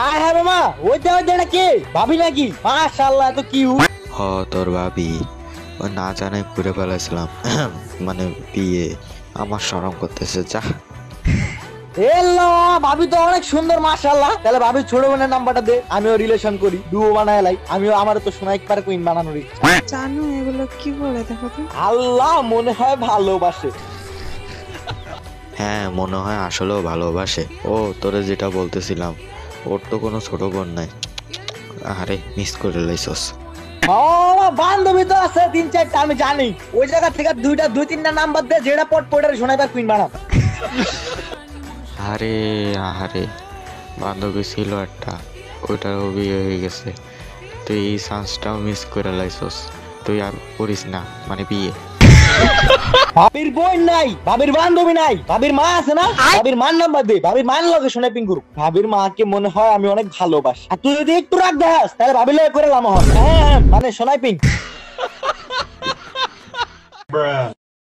আয় হ্যাঁ মামা, ওইটা কে? ভাবি নাকি? মাশাআল্লাহ, এত কিউট। হ তোর ভাবি। ও না জানে ঘুরে ফেলাইছিলাম মানে বিয়ে। আমার শরম করতেছে যা। এলো, ভাবি তো অনেক সুন্দর মাশাআল্লাহ। তাহলে ভাবি ছোট বোনের নাম্বারটা দে, আমিও রিলেশন করি, ডুও বানায় লাই। আমিও, আমার তো সোনা একবার কুইন বানানোর ইচ্ছা। জানো এগুলো কি বলে দেখো তো। আল্লাহ, মনে হয় ভালোবাসে। হ্যাঁ মনে হয় আসলেও ভালোবাসে। ও তোরে যেটা বলতেছিলাম, ওর তো কোনো ছোট বোন নাই। আরে মিস করে লাইছস। মামা, বান্ধবী তো আছে 3-4টা, আমি জানি। ওই জায়গা থেকে দুই তিনটা নাম্বার দে, যেটা পট সোনা একবার কুইন বানাবো। আরে আরে, বান্ধবী ছিল একটা, ওইটারও বিয়ে হয়ে গেছে। তুই এই চান্সটাও মিস করে লাইছস। তুই আর করিস না মানে বিয়ে। ভাবির বোন নাই, ভাবির বান্ধবী নাই, ভাবির মা আছে না? ভাবির মার নাম্বার দে, ভাবির মান লগে শোনাই পিং করুক। ভাবির মাকে মনে হয় আমি অনেক ভালোবাসি। আর তুই যদি একটু রাগ দেখাস, তাহলে ভাবির লগে করে লাম হয়। হ্যাঁ, মানে শোনাই পিং।